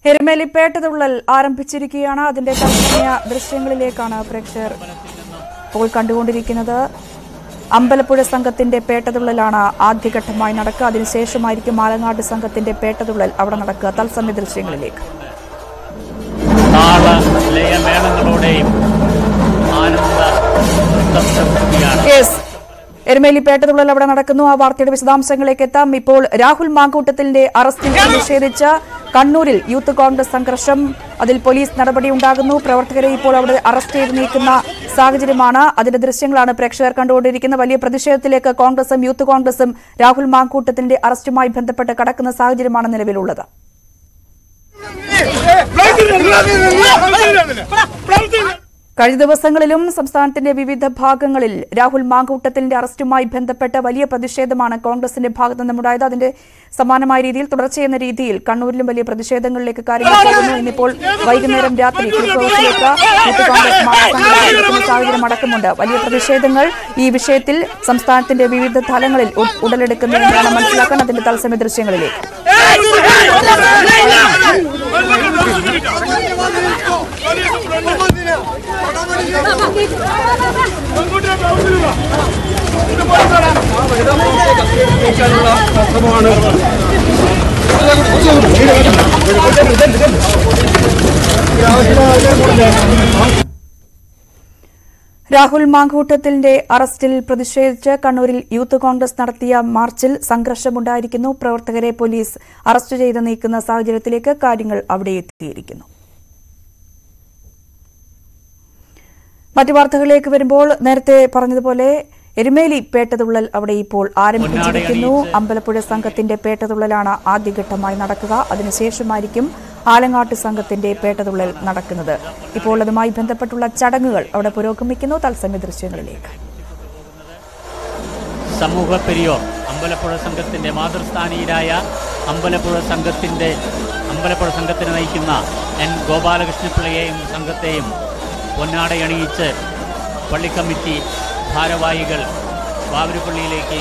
എരുമേലി പേട്ടതുള്ളൽ ആരംഭിച്ചിരിക്കുകയാണ്. അതിന്റെ തത്സമയ ദൃശ്യങ്ങളിലേക്കാണ് പ്രേക്ഷകർ ഇപ്പോൾ കണ്ടുകൊണ്ടിരിക്കുന്നത്. അമ്പലപ്പുഴ സംഘത്തിന്റെ പേട്ടതുള്ളലാണ് ആദ്യഘട്ടമായി നടക്കുക. അതിനുശേഷമായിരിക്കും ആലങ്ങാട് സംഘത്തിന്റെ പേട്ടതുള്ളൽ അവിടെ നടക്കുക. തത്സമയ ദൃശ്യങ്ങളിലേക്ക് എരുമേലി പേട്ടതുള്ളൽ അവിടെ നടക്കുന്നു. ആ വാർത്തയുടെ വിശദാംശങ്ങളിലേക്ക് എത്താം. ഇപ്പോൾ രാഹുൽ മാങ്കൂട്ടത്തിന്റെ അറസ്റ്റിൽ പ്രതിഷേധിച്ച് കണ്ണൂരിൽ യൂത്ത് കോൺഗ്രസ് സംഘർഷം. അതിൽ പോലീസ് നടപടി ഉണ്ടാകുന്നു. പ്രവർത്തകരെ ഇപ്പോൾ അവിടെ അറസ്റ്റ് ചെയ്ത് നീക്കുന്ന സാഹചര്യമാണ്. അതിന്റെ ദൃശ്യങ്ങളാണ് പ്രേക്ഷകർ കണ്ടുകൊണ്ടിരിക്കുന്നത്. വലിയ പ്രതിഷേധത്തിലേക്ക് കോൺഗ്രസും യൂത്ത് കോൺഗ്രസും രാഹുൽ മാങ്കൂട്ടത്തിന്റെ അറസ്റ്റുമായി ബന്ധപ്പെട്ട് കടക്കുന്ന സാഹചര്യമാണ് നിലവിലുള്ളത്. കഴിഞ്ഞ ദിവസങ്ങളിലും സംസ്ഥാനത്തിന്റെ വിവിധ ഭാഗങ്ങളിൽ രാഹുൽ മാങ്കൂട്ടത്തിന്റെ അറസ്റ്റുമായി ബന്ധപ്പെട്ട് വലിയ പ്രതിഷേധമാണ് കോൺഗ്രസിന്റെ ഭാഗത്തു നിന്നുണ്ടായത്. അതിന്റെ സമാനമായ രീതിയിൽ തുടർച്ചയെന്ന രീതിയിൽ കണ്ണൂരിലും വലിയ പ്രതിഷേധങ്ങളിലേക്ക് കാര്യങ്ങൾ പോകുന്നു. ഇന്നിപ്പോൾ വൈകുന്നേരം രാത്രി കിളിക്കോസിലേക്ക് യൂത്ത് കോൺഗ്രസ് മാർച്ച് സാഹചര്യം അടക്കമുണ്ട്. വലിയ പ്രതിഷേധങ്ങൾ ഈ വിഷയത്തിൽ സംസ്ഥാനത്തിന്റെ വിവിധ തലങ്ങളിൽ ഉടലെടുക്കുന്നതെന്നാണ് മനസ്സിലാക്കാൻ അതിന്റെ തത്സമയ ദൃശ്യങ്ങളിലേക്ക്. രാഹുൽ മാങ്കൂട്ടത്തിന്റെ അറസ്റ്റിൽ പ്രതിഷേധിച്ച് കണ്ണൂരിൽ യൂത്ത് കോൺഗ്രസ് നടത്തിയ മാർച്ചിൽ സംഘർഷമുണ്ടായിരിക്കുന്നു. പ്രവർത്തകരെ പോലീസ് അറസ്റ്റ് ചെയ്ത് നീക്കുന്ന സാഹചര്യത്തിലേക്ക് കാര്യങ്ങൾ അവിടെ എത്തിയിരിക്കുന്നു. മറ്റു വാർത്തകളിലേക്ക് വരുമ്പോൾ നേരത്തെ പറഞ്ഞതുപോലെ എരുമേലി പേട്ടതുള്ളൽ അവിടെ ഇപ്പോൾ ആരംഭിച്ചിരിക്കുന്നു. അമ്പലപ്പുഴ സംഘത്തിന്റെ പേട്ടതുള്ളലാണ് ആദ്യഘട്ടമായി നടക്കുക. അതിനുശേഷമായിരിക്കും ആലങ്ങാട്ട് സംഘത്തിന്റെ പേട്ടതുള്ളൽ നടക്കുന്നത്. ഇപ്പോൾ അതുമായി ബന്ധപ്പെട്ടുള്ള ചടങ്ങുകൾ അവിടെ പുരോഗമിക്കുന്നു. തത്സമയ ദൃശ്യങ്ങളിലേക്ക്. സമൂഹ പെരിയോർ അമ്പലപ്പുഴ സംഘത്തിന്റെ മാതൃസ്ഥാനീയരായ അമ്പലപ്പുഴ സംഘത്തിനെ നയിക്കുന്ന എൻ ഗോപാലകൃഷ്ണപിള്ളയെയും സംഘത്തെയും പൊന്നാടയണിയിച്ച് പള്ളിക്കമ്മിറ്റി ഭാരവാഹികൾ വാവരുപള്ളിയിലേക്ക്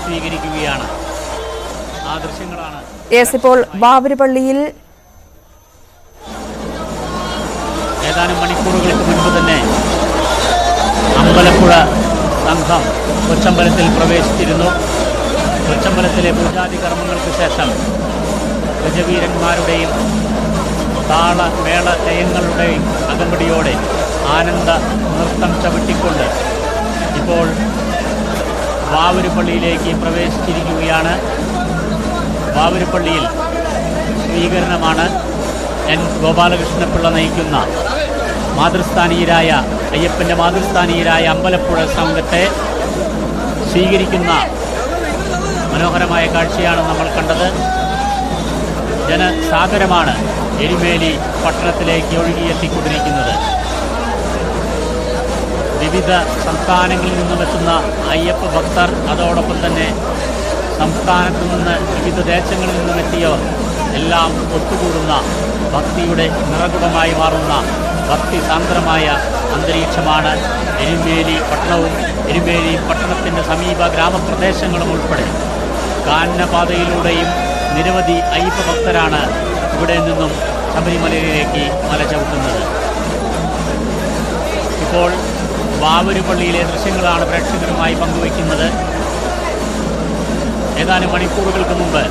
സ്വീകരിക്കുകയാണ്. ആ ദൃശ്യങ്ങളാണ് ഇപ്പോൾ വാവരുപള്ളിയിൽ ഏതാനും മണിക്കൂറുകൾക്ക് മുൻപ് തന്നെ അമ്പലപ്പുഴ സംഘം കൊച്ചമ്പലത്തിൽ പ്രവേശിച്ചിരുന്നു. കൊച്ചമ്പലത്തിലെ പൂജാതി കർമ്മങ്ങൾക്ക് ശേഷം ഗജവീരന്മാരുടെയും താളമേള ലയങ്ങളുടെയും അകമ്പടിയോടെ ആനന്ദ നൃത്തം ചവിട്ടിക്കൊണ്ട് ഇപ്പോൾ വാവരുപള്ളിയിലേക്ക് പ്രവേശിച്ചിരിക്കുകയാണ്. വാവരുപള്ളിയിൽ സ്വീകരണമാണ്. എൻ ഗോപാലകൃഷ്ണപിള്ള നയിക്കുന്ന മാതൃസ്ഥാനീയരായ അയ്യപ്പൻ്റെ മാതൃസ്ഥാനീയരായ അമ്പലപ്പുഴ സംഘത്തെ സ്വീകരിക്കുന്ന മനോഹരമായ കാഴ്ചയാണ് നമ്മൾ കണ്ടത്. ജനസാഗരമാണ് എരുമേലി പട്ടണത്തിലേക്ക് ഒഴുകിയെത്തിക്കൊണ്ടിരിക്കുന്നത്. വിവിധ സംസ്ഥാനങ്ങളിൽ നിന്നും എത്തുന്ന അയ്യപ്പ ഭക്തർ, അതോടൊപ്പം തന്നെ സംസ്ഥാനത്തു നിന്ന് വിവിധ ദേശങ്ങളിൽ നിന്നും എത്തിയവർ എല്ലാം ഒത്തുകൂടുന്ന ഭക്തിയുടെ നിറകുടമായി മാറുന്ന ഭക്തി സാന്ദ്രമായ അന്തരീക്ഷമാണ് എരുമേലി പട്ടണവും എരുമേലി പട്ടണത്തിൻ്റെ സമീപ ഗ്രാമപ്രദേശങ്ങളും ഉൾപ്പെടെ കാനനപാതയിലൂടെയും നിരവധി അയ്യപ്പ ഭക്തരാണ് ഇവിടെ നിന്നും ശബരിമലയിലേക്ക് മല ചവിട്ടുന്നത്. ഇപ്പോൾ വാവരുപള്ളിയിലെ ദൃശ്യങ്ങളാണ് പ്രേക്ഷകരുമായി പങ്കുവയ്ക്കുന്നത്. ഏതാനും മണിക്കൂറുകൾക്ക് മുമ്പ്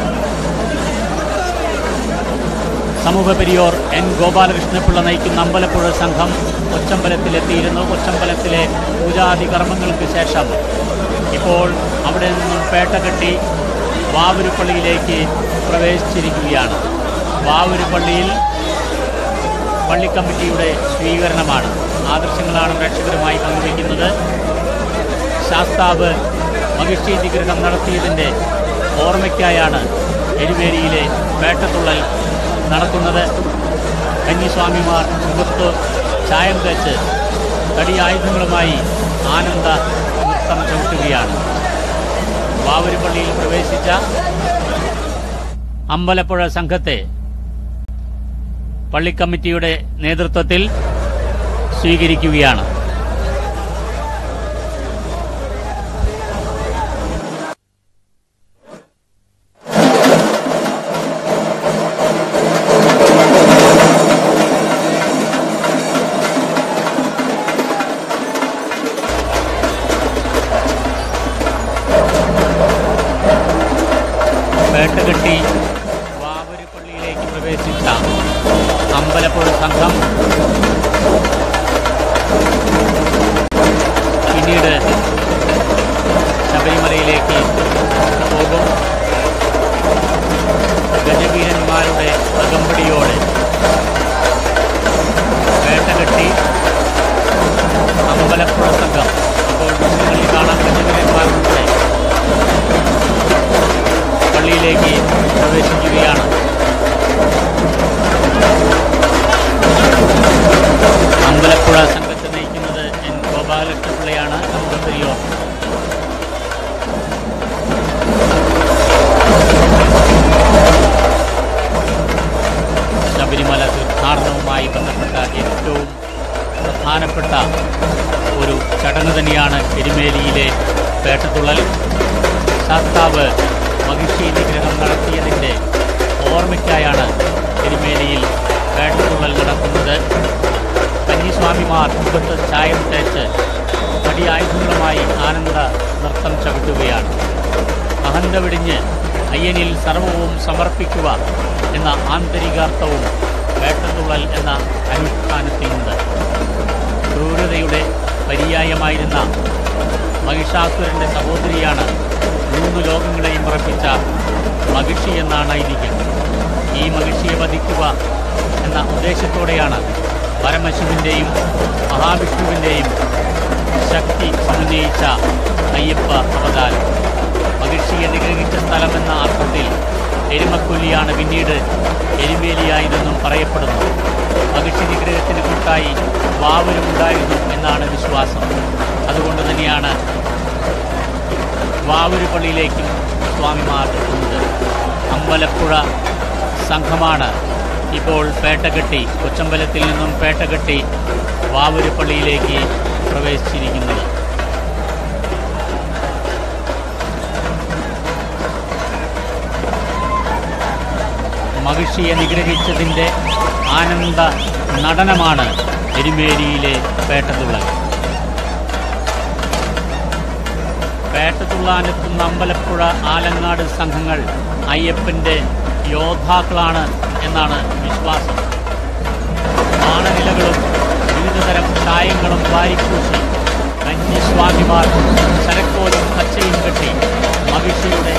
സമൂഹ പെരിയോർ എൻ ഗോപാലകൃഷ്ണപിള്ള നയിക്കുന്ന അമ്പലപ്പുഴ സംഘം കൊച്ചമ്പലത്തിലെത്തിയിരുന്നു. കൊച്ചമ്പലത്തിലെ പൂജാതി കർമ്മങ്ങൾക്ക് ശേഷം ഇപ്പോൾ അവിടെ നിന്നും പേട്ട കെട്ടി വാവരുപള്ളിയിലേക്ക് പ്രവേശിച്ചിരിക്കുകയാണ്. വാവരുപള്ളിയിൽ പള്ളിക്കമ്മിറ്റിയുടെ സ്വീകരണമാണ്. ആ ദൃശ്യങ്ങളാണ് പ്രേക്ഷകരുമായി പങ്കുവയ്ക്കുന്നത്. ശാസ്താവ് മഹിഷി നിഗ്രഹം നടത്തിയതിൻ്റെ ഓർമ്മയ്ക്കായാണ് എരുമേലിയിലെ പേട്ടതുള്ളൽ നടക്കുന്നത്. കന്നിസ്വാമിമാർ മുഖത്ത് ചായം തേച്ച് തടിയായുധങ്ങളുമായി ആനന്ദ നൃത്തം ചവിട്ടുകയാണ്. വാവരുപള്ളിയിൽ പ്രവേശിച്ച അമ്പലപ്പുഴ സംഘത്തെ പള്ളിക്കമ്മിറ്റിയുടെ നേതൃത്വത്തിൽ സ്വീകരിക്കുകയാണ്. പള്ളിയിലേക്ക് പ്രവേശിച്ച അമ്പലപ്പുഴ സംഘം പിന്നീട് ശബരിമലയിലേക്ക് പോകും. ഗജവീരന്മാരുടെ അകമ്പടിയോടെ വേട്ടകെട്ടി അമ്പലപ്പുഴ സംഘം ഇപ്പോൾ ദൃശ്യങ്ങളിൽ കാണാൻ ഗജവീരന്മാരുടെ പള്ളിയിലേക്ക് പ്രവേശിക്കുകയാണ്. അമ്പലപ്പുഴ സംഘത്തെ നയിക്കുന്നത് എൻ ഗോപാലകൃഷ്ണപിള്ളയാണ്. അമ്പലപ്പുഴയോ ശബരിമല തീർത്ഥാടനവുമായി ബന്ധപ്പെട്ട ഏറ്റവും പ്രധാനപ്പെട്ട ഒരു ചടങ്ങ് തന്നെയാണ് എരുമേലിയിലെ പേട്ടതുള്ളൽ. ശാസ്താവ് മഹിഷി നിഗ്രഹം നടത്തിയതിൻ്റെ ഓർമ്മയ്ക്കായാണ് എരുമേലിയിൽ പേട്ടതുള്ളൽ നടക്കുന്നത്. കന്നിസ്വാമിമാർ മുഖത്ത് ചായം തേച്ച് മടിയായുധങ്ങളുമായി ആനന്ദ നൃത്തം ചവിട്ടുകയാണ്. അഹന്ത വെടിഞ്ഞ് അയ്യനിൽ സർവവും സമർപ്പിക്കുക എന്ന ആന്തരികാർത്ഥവും പേട്ടതുള്ളൽ എന്ന അനുഷ്ഠാനത്തിലുണ്ട്. ക്രൂരതയുടെ പര്യായമായിരുന്ന മഹിഷാസുരൻ്റെ സഹോദരിയാണ് 3 ലോകങ്ങളെയും ഉറപ്പിച്ച മഹിഷി എന്നാണ് ഐതിഹ്യം. ഈ മഹിഷിയെ വധിക്കുക എന്ന ഉദ്ദേശത്തോടെയാണ് പരമശിവൻ്റെയും മഹാവിഷ്ണുവിൻ്റെയും ശക്തി സമന്വയിച്ച അയ്യപ്പ അവതാരം. മഹിഷിയെ നിഗ്രഹിച്ച സ്ഥലമെന്ന അർത്ഥത്തിൽ എരുമക്കൊല്ലിയാണ് പിന്നീട് എരുമേലിയായതെന്നും പറയപ്പെടുന്നു. മഹിഷി നിഗ്രഹത്തിന് കൂട്ടായി വാവരുമുണ്ടായിരുന്നു എന്നാണ് വിശ്വാസം. അതുകൊണ്ട് തന്നെയാണ് വാവൂര് പള്ളിയിലേക്കും സ്വാമിമാർ എത്തുന്നത്. അമ്പലപ്പുഴ സംഘമാണ് ഇപ്പോൾ പേട്ടകെട്ടി കൊച്ചമ്പലത്തിൽ നിന്നും പേട്ടകെട്ടി വാവൂര് പള്ളിയിലേക്ക് പ്രവേശിച്ചിരിക്കുന്നത്. മഹിഷിയെ നിഗ്രഹിച്ചതിൻ്റെ ആനന്ദ നടനമാണ് എരുമേലിയിലെ പേട്ടതുള്ളൽ. പേട്ടതുള്ളാനെത്തുന്ന അമ്പലപ്പുഴ ആലങ്ങാട് സംഘങ്ങൾ അയ്യപ്പൻ്റെ യോദ്ധാക്കളാണ് എന്നാണ് വിശ്വാസം. ആണനിലകളും വിവിധതരം ചായങ്ങളും വാരിക്കൂശി കന്യസ്വാമിമാർ ശരക്കോലും കച്ചയും കെട്ടി മഹിഷിയുടെ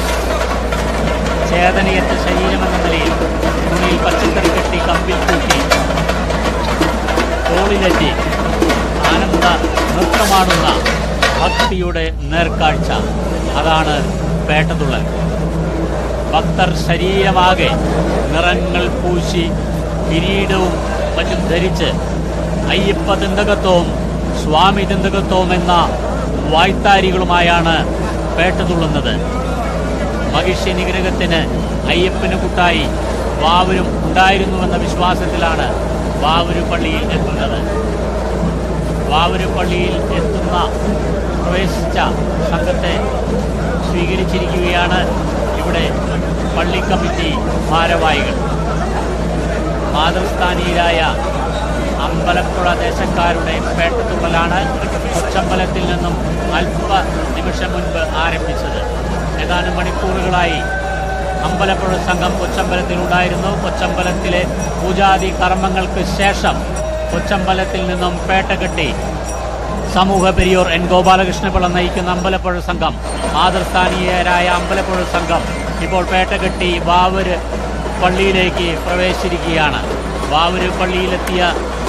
ചേതനയറ്റ ശരീരമെന്ന നിലയിൽ തുണിയിൽ പച്ചക്കറി കെട്ടി കമ്പിൽ കൂട്ടി തോളിലെത്തി ആനന്ദ നൃത്തമാടുന്ന ഭക്തിയുടെ നേർക്കാഴ്ച, അതാണ് പേട്ടതുള്ളൽ. ഭക്തർ ശരീരമാകെ നിറങ്ങൾ പൂശി കിരീടവും മറ്റും ധരിച്ച് അയ്യപ്പ തിന്തകത്വവും സ്വാമി തിന്തകത്വവും എന്ന വായ്ത്താരികളുമായാണ് പേട്ടതുള്ളുന്നത്. മഹിഷി നിഗ്രഹത്തിന് അയ്യപ്പന് കൂട്ടായി വാവരും ഉണ്ടായിരുന്നുവെന്ന വിശ്വാസത്തിലാണ് വാവൂര് പള്ളിയിൽ എത്തുന്നത്. വാവൂര് പള്ളിയിൽ എത്തുന്ന പ്രവേശിച്ച സംഘത്തെ സ്വീകരിച്ചിരിക്കുകയാണ് ഇവിടെ പള്ളി കമ്മിറ്റി ഭാരവാഹികൾ. മാതൃസ്ഥാനീയരായ അമ്പലപ്പുഴ ദേശക്കാരുടെ പേട്ടതുള്ളലാണ് കൊച്ചമ്പലത്തിൽ നിന്നും അല്പ നിമിഷം മുൻപ് ആരംഭിച്ചത്. ഏതാനും മണിക്കൂറുകളായി അമ്പലപ്പുഴ സംഘം കൊച്ചമ്പലത്തിലുണ്ടായിരുന്നു. കൊച്ചമ്പലത്തിലെ പൂജാതി കർമ്മങ്ങൾക്ക് ശേഷം കൊച്ചമ്പലത്തിൽ നിന്നും പേട്ടകെട്ടി സമൂഹ പെരിയോർ എൻ ഗോപാലകൃഷ്ണപിള്ള നയിക്കുന്ന അമ്പലപ്പുഴ സംഘം, മാതൃസ്ഥാനീയരായ അമ്പലപ്പുഴ സംഘം ഇപ്പോൾ പേട്ടകെട്ടി വാവൂര് പള്ളിയിലേക്ക് പ്രവേശിച്ചിരിക്കുകയാണ്. വാവൂര് പള്ളിയിലെത്തിയ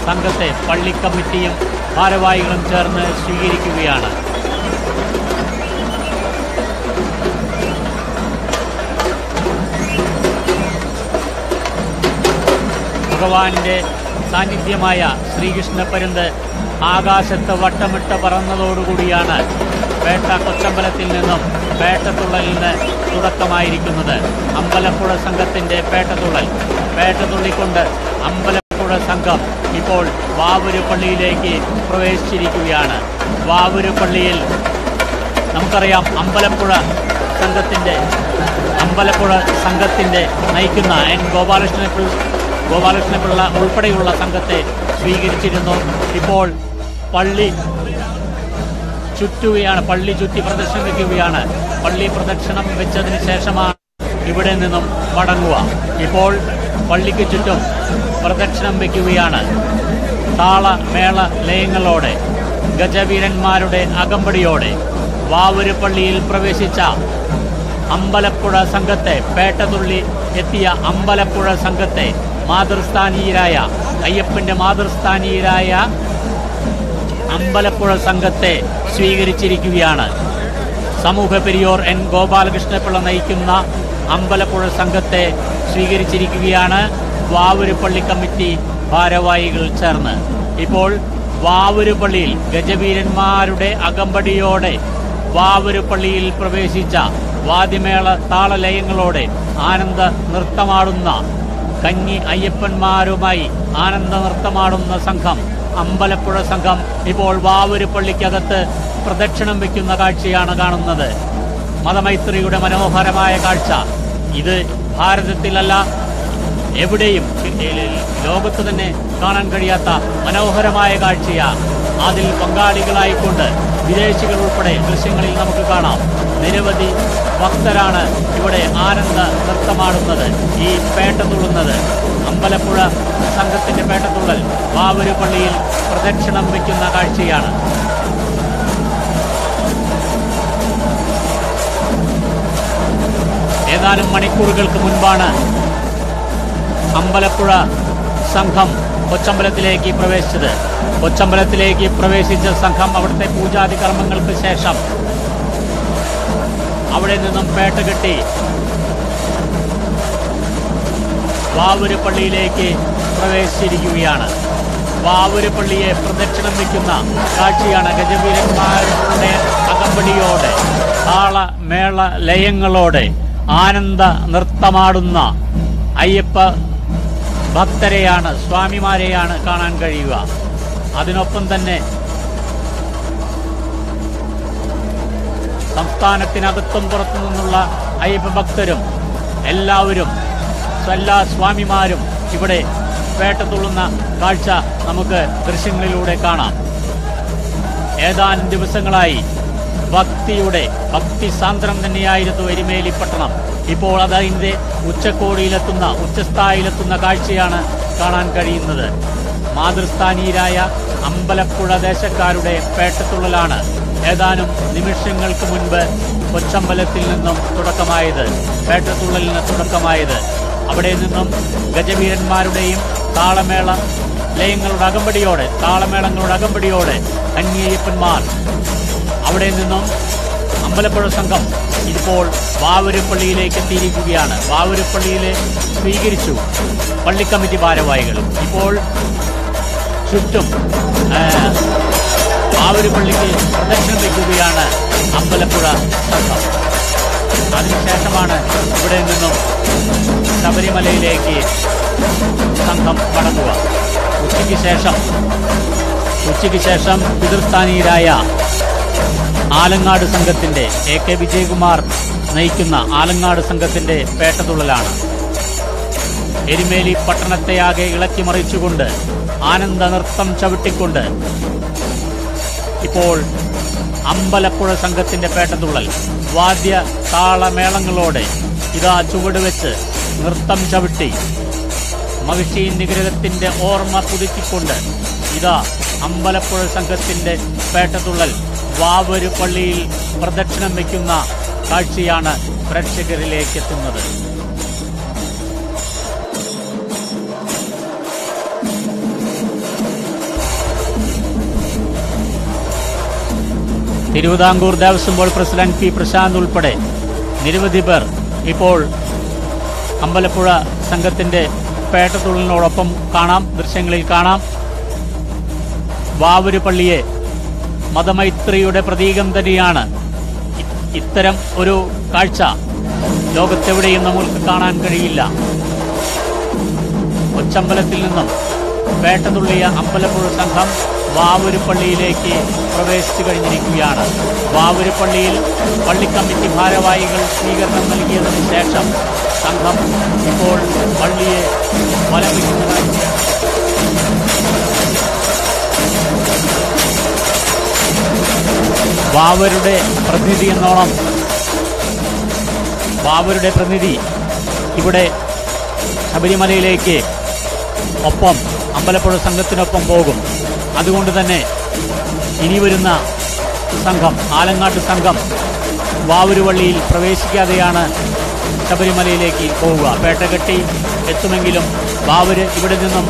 സംഘത്തെ പള്ളി കമ്മിറ്റിയും ഭാരവാഹികളും ചേർന്ന് സ്വീകരിക്കുകയാണ്. ഭഗവാന്റെ സാന്നിധ്യമായ ശ്രീകൃഷ്ണ പരുന്ത് ആകാശത്ത് വട്ടമിട്ട് പറന്നതോടുകൂടിയാണ് പേട്ട കൊച്ചമ്പലത്തിൽ നിന്നും പേട്ടതുള്ളലിന് തുടക്കമായിരിക്കുന്നത്. അമ്പലപ്പുഴ സംഘത്തിൻ്റെ പേട്ടതുള്ളിക്കൊണ്ട് അമ്പലപ്പുഴ സംഘം ഇപ്പോൾ വാവൂര് പള്ളിയിലേക്ക് പ്രവേശിച്ചിരിക്കുകയാണ്. വാവൂര് പള്ളിയിൽ നമുക്കറിയാം അമ്പലപ്പുഴ സംഘത്തിൻ്റെ നയിക്കുന്ന എൻ ഗോപാലകൃഷ്ണപിള്ള ഉൾപ്പെടെയുള്ള സംഘത്തെ സ്വീകരിച്ചിരുന്നു. ഇപ്പോൾ പള്ളി ചുറ്റി പ്രദക്ഷിണം വയ്ക്കുകയാണ്. പള്ളി പ്രദക്ഷിണം വെച്ചതിന് ശേഷമാണ് ഇവിടെ നിന്നും മടങ്ങുക. ഇപ്പോൾ പള്ളിക്ക് ചുറ്റും പ്രദക്ഷിണം വയ്ക്കുകയാണ്. താളമേള ലയങ്ങളോടെ ഗജവീരന്മാരുടെ അകമ്പടിയോടെ വാവൂര് പള്ളിയിൽ പ്രവേശിച്ച അമ്പലപ്പുഴ സംഘത്തെ, പേട്ടതുള്ളി എത്തിയ അമ്പലപ്പുഴ സംഘത്തെ മാതൃസ്ഥാനീയരായ അയ്യപ്പന്റെ മാതൃസ്ഥാനീയരായ അമ്പലപ്പുഴ സംഘത്തെ സ്വീകരിച്ചിരിക്കുകയാണ്. സമൂഹ പെരിയോർ എൻ ഗോപാലകൃഷ്ണപിള്ള നയിക്കുന്ന അമ്പലപ്പുഴ സംഘത്തെ സ്വീകരിച്ചിരിക്കുകയാണ് വാവൂര് പള്ളി കമ്മിറ്റി ഭാരവാഹികൾ ചേർന്ന്. ഇപ്പോൾ വാവൂര് പള്ളിയിൽ ഗജവീരന്മാരുടെ അകമ്പടിയോടെ വാവൂര് പള്ളിയിൽ പ്രവേശിച്ച വാദ്യമേള താളലയങ്ങളോടെ ആനന്ദ നൃത്തമാടുന്ന കഞ്ഞി അയ്യപ്പന്മാരുമായി ആനന്ദ നൃത്തമാടുന്ന സംഘം, അമ്പലപ്പുഴ സംഘം ഇപ്പോൾ വാവൂര് പള്ളിക്കകത്ത് പ്രദക്ഷിണം വയ്ക്കുന്ന കാഴ്ചയാണ് കാണുന്നത്. മതമൈത്രിയുടെ മനോഹരമായ കാഴ്ച. ഇത് ഭാരതത്തിലല്ല, എവിടെയും ലോകത്ത് തന്നെ കാണാൻ കഴിയാത്ത മനോഹരമായ കാഴ്ചയാണ്. അതിൽ പങ്കാളികളായിക്കൊണ്ട് വിദേശികൾ ഉൾപ്പെടെ ദൃശ്യങ്ങളിൽ നമുക്ക് കാണാം. നിരവധി ഭക്തരാണ് ഇവിടെ ആനന്ദ നൃത്തമാടുന്നത്, ഈ പേട്ടതുള്ളുന്നത്. അമ്പലപ്പുഴ സംഘത്തിന്റെ പേട്ടതുള്ളൽ വാവൂര് പള്ളിയിൽ പ്രദക്ഷിണം വയ്ക്കുന്ന കാഴ്ചയാണ്. ഏതാനും മണിക്കൂറുകൾക്ക് മുൻപാണ് അമ്പലപ്പുഴ സംഘം കൊച്ചമ്പലത്തിലേക്ക് പ്രവേശിച്ചത്. കൊച്ചമ്പലത്തിലേക്ക് പ്രവേശിച്ച സംഘം അവിടുത്തെ പൂജാതി കർമ്മങ്ങൾക്ക് ശേഷം അവിടെ നിന്നും പേട്ട കെട്ടി വാവൂര് പള്ളിയിലേക്ക് പ്രവേശിച്ചിരിക്കുകയാണ്. വാവൂര് പള്ളിയെ പ്രദക്ഷിണം വയ്ക്കുന്ന കാഴ്ചയാണ്. ഗജവീരന്മാരുടെ അകമ്പടിയോടെ താളമേള ലയങ്ങളോടെ ആനന്ദ നൃത്തമാടുന്ന അയ്യപ്പ ഭക്തരെയാണ്, സ്വാമിമാരെയാണ് കാണാൻ കഴിയുക. അതിനൊപ്പം തന്നെ സംസ്ഥാനത്തിനകത്തും പുറത്തു നിന്നുള്ള അയ്യപ്പ ഭക്തരും എല്ലാവരും, എല്ലാ സ്വാമിമാരും ഇവിടെ പേട്ടതുള്ളുന്ന കാഴ്ച നമുക്ക് ദൃശ്യങ്ങളിലൂടെ കാണാം. ഏതാനും ദിവസങ്ങളായി ഭക്തി സാന്ദ്രം തന്നെയായിരുന്നു എരുമേലി പട്ടണം. ഇപ്പോൾ അതിൻ്റെ ഉച്ചകോടിയിലെത്തുന്ന, ഉച്ചസ്ഥായിലെത്തുന്ന കാഴ്ചയാണ് കാണാൻ കഴിയുന്നത്. മാതൃസ്ഥാനീയരായ അമ്പലപ്പുഴ ദേശക്കാരുടെ പേട്ടത്തുള്ളലാണ് ഏതാനും നിമിഷങ്ങൾക്ക് മുൻപ് കൊച്ചമ്പലത്തിൽ നിന്നും തുടക്കമായത്, പേട്ടത്തുള്ളലിന് തുടക്കമായത്. അവിടെ നിന്നും ഗജവീരന്മാരുടെയും താളമേള ലയങ്ങളുടെ അകമ്പടിയോടെ, താളമേളങ്ങളുടെ അകമ്പടിയോടെ കന്യയ്യപ്പന്മാർ അവിടെ നിന്നും അമ്പലപ്പുഴ സംഘം ഇപ്പോൾ വാവൂര് പള്ളിയിലേക്ക് എത്തിയിരിക്കുകയാണ്. വാവൂര് പള്ളിയിലെ സ്വീകരിച്ചു പള്ളി കമ്മിറ്റി ഭാരവാഹികളും. ഇപ്പോൾ ചുറ്റും വാവൂര് പള്ളിക്ക് പ്രദക്ഷിണം വയ്ക്കുകയാണ് അമ്പലപ്പുഴ സംഘം. അതിനുശേഷമാണ് ഇവിടെ നിന്നും ശബരിമലയിലേക്ക് സംഘം മടങ്ങുക. ഉച്ചയ്ക്ക് ശേഷം പിതൃസ്ഥാനീയരായ ആലങ്ങാട് സംഘത്തിന്റെ, AK വിജയകുമാർ നയിക്കുന്ന ആലങ്ങാട് സംഘത്തിന്റെ പേട്ടതുള്ളലാണ്. എരുമേലി പട്ടണത്തെയാകെ ഇളക്കിമറിച്ചുകൊണ്ട് ആനന്ദ നൃത്തം ചവിട്ടിക്കൊണ്ട് ഇപ്പോൾ അമ്പലപ്പുഴ സംഘത്തിന്റെ പേട്ടതുള്ളൽ വാദ്യ താളമേളങ്ങളോടെ ഇതാ ചുവട് വെച്ച് നൃത്തം ചവിട്ടി മഹിഷി നിഗ്രഹത്തിന്റെ ഓർമ്മ പുതുക്കിക്കൊണ്ട് ഇതാ അമ്പലപ്പുഴ സംഘത്തിന്റെ പേട്ടതുള്ളൽ വാവൂര് പള്ളിയിൽ പ്രദക്ഷിണം വയ്ക്കുന്ന കാഴ്ചയാണ് പ്രേക്ഷകരിലേക്ക് എത്തുന്നത്. Thiruvithamkoor Devaswom board president P Prashanth ഉൾപ്പെടെ നിരവധി പേർ ഇപ്പോൾ അമ്പലപ്പുഴ സംഘത്തിന്റെ പേട്ടതുള്ളലിനോടൊപ്പം കാണാം, ദൃശ്യങ്ങളിൽ കാണാം. വാവൂര് പള്ളിയെ മതമൈത്രിയുടെ പ്രതീകം തന്നെയാണ്. ഇത്തരം ഒരു കാഴ്ച ലോകത്തെവിടെയും നമുക്ക് കാണാൻ കഴിയില്ല. കൊച്ചമ്പലത്തിൽ നിന്നും പേട്ടതുള്ളിയ അമ്പലപ്പുഴ സംഘം വാവൂര് പള്ളിയിലേക്ക് പ്രവേശിച്ചു കഴിഞ്ഞിരിക്കുകയാണ്. വാവൂര് പള്ളിയിൽ പള്ളി കമ്മിറ്റി ഭാരവാഹികൾ സ്വീകരണം നൽകിയതിനു ശേഷം സംഘം ഇപ്പോൾ പള്ളിയെ വലം വയ്ക്കുന്നതായി വാവൂരുടെ പ്രതിനിധി എന്നോണം വാവൂരുടെ പ്രതിനിധി ഇവിടെ ശബരിമലയിലേക്ക് ഒപ്പം അമ്പലപ്പുഴ സംഘത്തിനൊപ്പം പോകും. അതുകൊണ്ട് തന്നെ ഇനി വരുന്ന സംഘം, ആലങ്ങാട്ട് സംഘം, വാവൂരുപള്ളിയിൽ പ്രവേശിക്കാതെയാണ് ശബരിമലയിലേക്ക് പോവുക. പേട്ട കെട്ടി എത്തുമെങ്കിലും വാവൂര് ഇവിടെ നിന്നും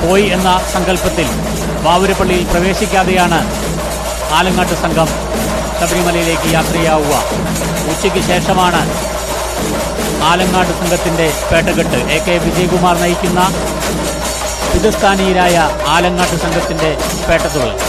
പോയി എന്ന സങ്കല്പത്തിൽ വാവൂരുപള്ളിയിൽ പ്രവേശിക്കാതെയാണ് ആലങ്ങാട്ട് സംഘം ശബരിമലയിലേക്ക് യാത്രയാവുക. ഉച്ചയ്ക്ക് ശേഷമാണ് ആലങ്ങാട്ട് സംഘത്തിൻ്റെ പേട്ടകെട്ട്. AK വിജയകുമാർ നയിക്കുന്ന പിതൃസ്ഥാനീയരായ ആലങ്ങാട്ട് സംഘത്തിൻ്റെ പേട്ടത്തുള്ളൽ.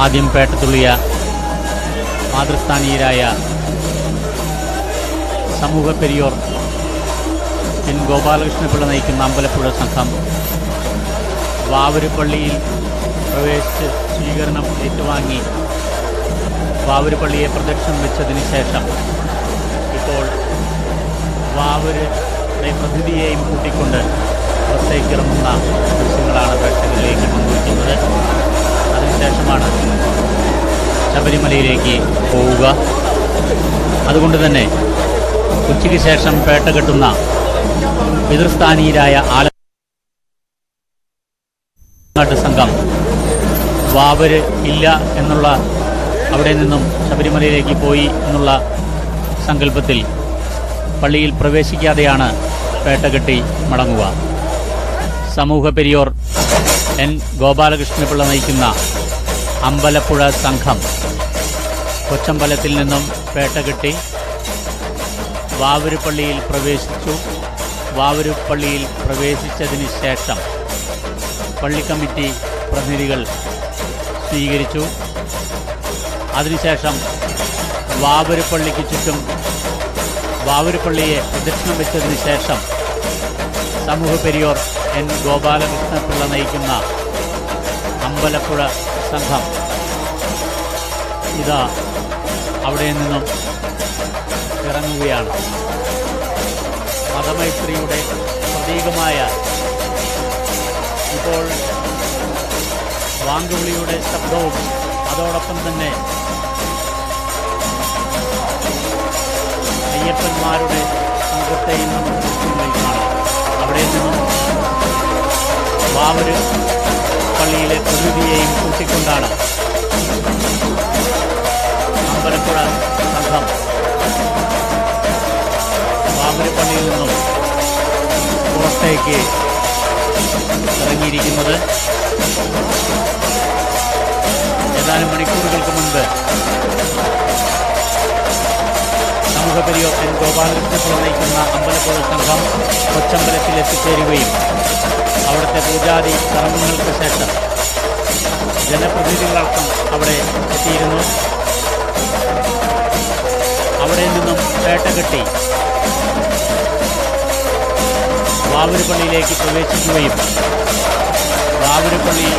ആദ്യം പേട്ടത്തുള്ളിയ മാതൃസ്ഥാനീയരായ സമൂഹ പെരിയോർ N. ഗോപാലകൃഷ്ണപിള്ള നയിക്കുന്ന അമ്പലപ്പുഴ സംഘം വാവൂരുപള്ളിയിൽ പ്രവേശിച്ച് സ്വീകരണം ഏറ്റുവാങ്ങി വാവൂരുപള്ളിയെ പ്രദക്ഷിണം വെച്ചതിന് ശേഷം ഇപ്പോൾ വാവൂരുടെ പ്രതിനിധിയെയും കൂട്ടിക്കൊണ്ട് പുറത്തേക്കിറങ്ങുന്ന ദൃശ്യങ്ങളാണ് പ്രേക്ഷകരിലേക്ക് പങ്കുവയ്ക്കുന്നത്. അതിനുശേഷമാണ് ശബരിമലയിലേക്ക് പോവുക. അതുകൊണ്ട് തന്നെ ഉച്ചയ്ക്ക് ശേഷം പേട്ട കെട്ടുന്ന പിതൃസ്ഥാനീയരായ ആലങ്ങാട്ട് സംഘം വാവൂര് ഇല്ല എന്നുള്ള, അവിടെ നിന്നും ശബരിമലയിലേക്ക് പോയി എന്നുള്ള സങ്കല്പത്തിൽ പള്ളിയിൽ പ്രവേശിക്കാതെയാണ് പേട്ട കെട്ടി മടങ്ങുക. സമൂഹ പെരിയോർ N. ഗോപാലകൃഷ്ണപിള്ള നയിക്കുന്ന അമ്പലപ്പുഴ സംഘം കൊച്ചമ്പലത്തിൽ നിന്നും പേട്ട കെട്ടി വാവൂരുപള്ളിയിൽ പ്രവേശിച്ചു. വാവൂരുപള്ളിയിൽ പ്രവേശിച്ചതിന് ശേഷം പള്ളി കമ്മിറ്റി പ്രതിനിധികൾ സ്വീകരിച്ചു. അതിനുശേഷം വാവൂരുപള്ളിക്ക് ചുറ്റും വാവൂരുപള്ളിയെ പ്രദക്ഷിണം വെച്ചതിന് ശേഷം സമൂഹ പെരിയോർ N. ഗോപാലകൃഷ്ണപിള്ള നയിക്കുന്ന അമ്പലപ്പുഴ സംഘം ഇതാ അവിടെ നിന്നും ഇറങ്ങുകയാണ്. മതമൈത്രിയുടെ പ്രതീകമായ ഇപ്പോൾ വാങ്കുവിളിയുടെ ശബ്ദവും അതോടൊപ്പം തന്നെ അയ്യപ്പന്മാരുടെ സംഘത്തെയും നമുക്ക് ദൃശ്യങ്ങളിൽ കാണാം. അവിടെ നിന്നും വാവൂര് പള്ളിയിലെ പ്രതിനിധിയെയും കൂട്ടിക്കൊണ്ടാണ് അമ്പലപ്പുഴ സംഘം വാവൂര് പള്ളിയിൽ നിന്നും പുറത്തേക്ക് ഇറങ്ങിയിരിക്കുന്നത്. ഏതാനും മണിക്കൂറുകൾക്ക് മുൻപ് സമൂഹപരിയോ എൻ ഗോപാലകൃഷ്ണപിള്ള നയിക്കുന്ന അമ്പലപ്പുഴ സംഘം കൊച്ചമ്പലത്തിൽ എത്തിച്ചേരുകയും അവിടുത്തെ പൂജാതി കർമ്മങ്ങൾക്ക് ശേഷം ജനപ്രതിനിധികളടക്കം അവിടെ എത്തിയിരുന്നു. അവിടെ നിന്നും പേട്ടകെട്ടി വാവൂര് പള്ളിയിലേക്ക് പ്രവേശിക്കുകയും വാവൂര് പള്ളി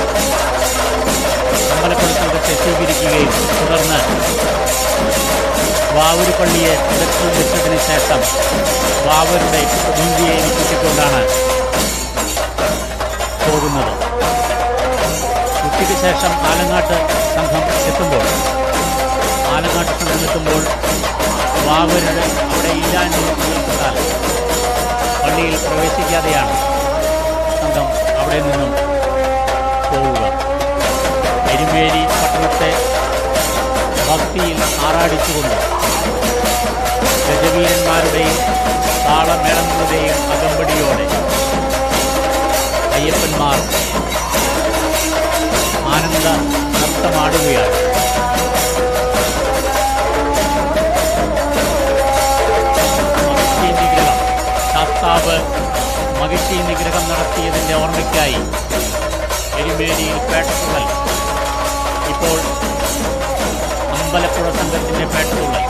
അമ്പലപ്പുഴ സംഘത്തെ സ്വീകരിക്കുകയും തുടർന്ന് വാവൂര് പള്ളിയെ പ്രദക്ഷിണം വെച്ചതിന് ശേഷം വാവൂരുടെ പ്രതിനിധിയെ കൂട്ടിക്കൊണ്ടാണ് പോകുന്നത്. ഉച്ചയ്ക്ക് ശേഷം ആലങ്ങാട്ട് സംഘം എത്തുമ്പോൾ വാവൂരുടെ അവിടെ ഇല്ല എന്ന് കേൾപ്പെട്ടാൽ പള്ളിയിൽ പ്രവേശിക്കാതെയാണ് സംഘം അവിടെ നിന്നും പോവുക. എരുമേലി പട്ടണത്തെ ഭക്തിയിൽ ആറാടിച്ചുകൊണ്ട് ഗജവീരന്മാരുടെയും താളമേളങ്ങളുടെയും അകമ്പടിയോടെ അയ്യപ്പന്മാർ ആനന്ദ നൃത്തമാടുകയാണ്. ശാസ്താവ് മഹിഷി നിഗ്രഹം നടത്തിയതിൻ്റെ ഓർമ്മയ്ക്കായി എരുമേലിയിൽ പേട്ടതുള്ളൽ, ഇപ്പോൾ അമ്പലപ്പുഴ സംഘത്തിൻ്റെ പേട്ടതുള്ളൽ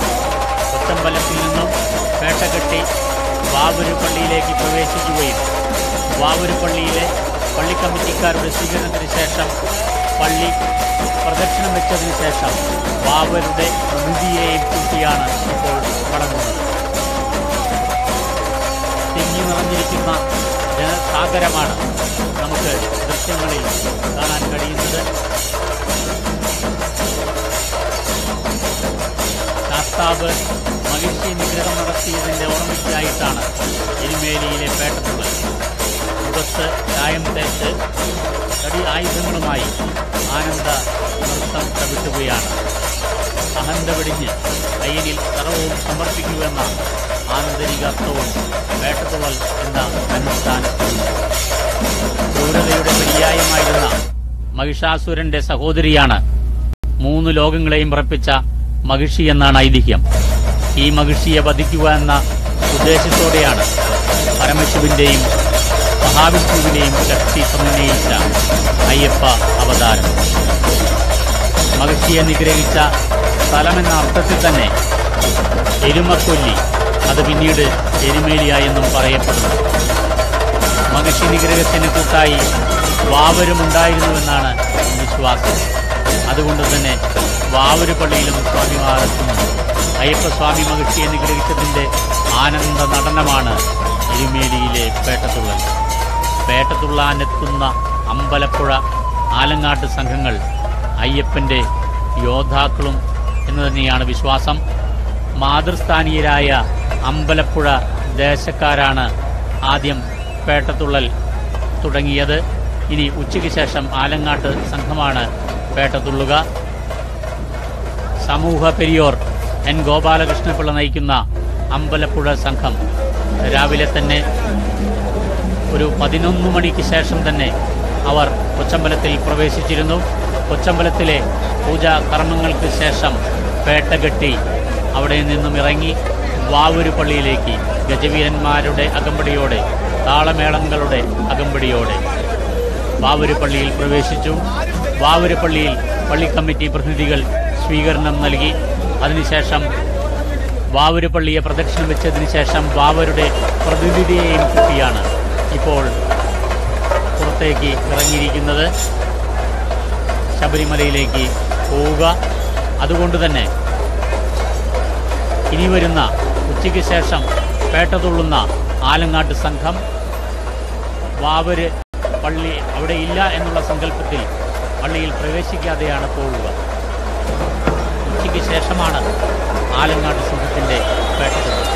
കൊച്ചമ്പലത്തിൽ നിന്നും പേട്ടകെട്ടി വാവൂര് പള്ളിയിലേക്ക് പ്രവേശിക്കുകയും വാവൂര് പള്ളിയിലെ പള്ളി കമ്മിറ്റിക്കാരുടെ സ്വീകരണത്തിന് ശേഷം പള്ളി പ്രദക്ഷിണം വെച്ചതിന് ശേഷം വാവൂരുടെ പ്രതിനിധിയെയും കൂട്ടിയാണ് ഇപ്പോൾ മടങ്ങുന്നത്. തിങ്ങി നിറഞ്ഞിരിക്കുന്ന ജനസാഗരമാണ് നമുക്ക് ദൃശ്യങ്ങളിൽ കാണാൻ കഴിയുന്നത്. ശാസ്താവ് മഹിഷി നിഗ്രഹം നടത്തിയതിൻ്റെ ഓർമ്മയ്ക്കായിട്ടാണ് എരുമേലിയിലെ പേട്ടതുള്ളൽ. മുഖത്ത് ചായം തേച്ച് തടി ആയുധങ്ങളുമായി ആനന്ദ നൃത്തം ചവിട്ടുകയാണ്. അഹന്ത വെടിഞ്ഞ് അയ്യനിൽ സർവവും സമർപ്പിക്കുമെന്ന ആന്തരിക അർത്ഥവും പേട്ടതുള്ളൽ എന്ന അനുഷ്ഠാനത്തിലുണ്ട്. ക്രൂരതയുടെ പര്യായമായിരുന്ന മഹിഷാസുരന്റെ സഹോദരിയാണ് 3 ലോകങ്ങളെയും വിറപ്പിച്ച മഹിഷി എന്നാണ് ഐതിഹ്യം. ഈ മഹിഷിയെ വധിക്കുക എന്ന ഉദ്ദേശത്തോടെയാണ് പരമശിവന്റെയും മഹാവിഷ്ണുവിനെയും ശക്തി സമന്വയിച്ച അയ്യപ്പ അവതാരം. മഹിഷിയെ നിഗ്രഹിച്ച സ്ഥലമെന്ന അർത്ഥത്തിൽ തന്നെ എരുമക്കൊല്ലി, അത് പിന്നീട് എരുമേലിയായെന്നും പറയപ്പെടുന്നു. മഹിഷി നിഗ്രഹത്തിന് കൂട്ടായി വാവൂരുമുണ്ടായിരുന്നുവെന്നാണ് വിശ്വാസം. അതുകൊണ്ട് തന്നെ വാവൂര് പള്ളിയിലും സ്വാമിമാർ എത്തുന്നു. അയ്യപ്പസ്വാമി മഹിഷിയെ നിഗ്രഹിച്ചതിൻ്റെ ആനന്ദ നടനമാണ് എരുമേലിയിലെ പേട്ടതുള്ളൽ. പേട്ടതുള്ളാനെത്തുന്ന അമ്പലപ്പുഴ ആലങ്ങാട്ട് സംഘങ്ങൾ അയ്യപ്പൻ്റെ യോദ്ധാക്കളും എന്ന് തന്നെയാണ് വിശ്വാസം. മാതൃസ്ഥാനീയരായ അമ്പലപ്പുഴ ദേശക്കാരാണ് ആദ്യം പേട്ടതുള്ളൽ തുടങ്ങിയത്. ഇനി ഉച്ചയ്ക്ക് ശേഷം ആലങ്ങാട്ട് സംഘമാണ് പേട്ടതുള്ളുക. സമൂഹ പെരിയോർ എൻ ഗോപാലകൃഷ്ണപിള്ള നയിക്കുന്ന അമ്പലപ്പുഴ സംഘം രാവിലെ തന്നെ ഒരു 11 മണിക്ക് ശേഷം തന്നെ അവർ കൊച്ചമ്പലത്തിൽ പ്രവേശിച്ചിരുന്നു. കൊച്ചമ്പലത്തിലെ പൂജാ കർമ്മങ്ങൾക്ക് ശേഷം പേട്ടകെട്ടി അവിടെ നിന്നും ഇറങ്ങി വാവൂര് പള്ളിയിലേക്ക് ഗജവീരന്മാരുടെ അകമ്പടിയോടെ താളമേളങ്ങളുടെ അകമ്പടിയോടെ വാവൂര് പള്ളിയിൽ പ്രവേശിച്ചു. വാവൂര് പള്ളിയിൽ പള്ളി കമ്മിറ്റി പ്രതിനിധികൾ സ്വീകരണം നൽകി. അതിനുശേഷം വാവൂര് പള്ളിയെ പ്രദക്ഷിണം വെച്ചതിന് ശേഷം വാവൂരുടെ പ്രതിനിധിയെയും കൂട്ടിയാണ് ഇപ്പോൾ പുറത്തേക്ക് ഇറങ്ങിയിരിക്കുന്നത്. ശബരിമലയിലേക്ക് പോവുക. അതുകൊണ്ട് തന്നെ ഇനി വരുന്ന ഉച്ചയ്ക്ക് ശേഷം പേട്ട തുള്ളുന്ന ആലങ്ങാട്ട് സംഘം വാവര് പള്ളി അവിടെ ഇല്ല എന്നുള്ള സങ്കല്പത്തിൽ പള്ളിയിൽ പ്രവേശിക്കാതെയാണ് പോവുക. ഉച്ചയ്ക്ക് ശേഷമാണ് ആലങ്ങാട്ട് സംഘത്തിൻ്റെ പേട്ട തുള്ളൽ.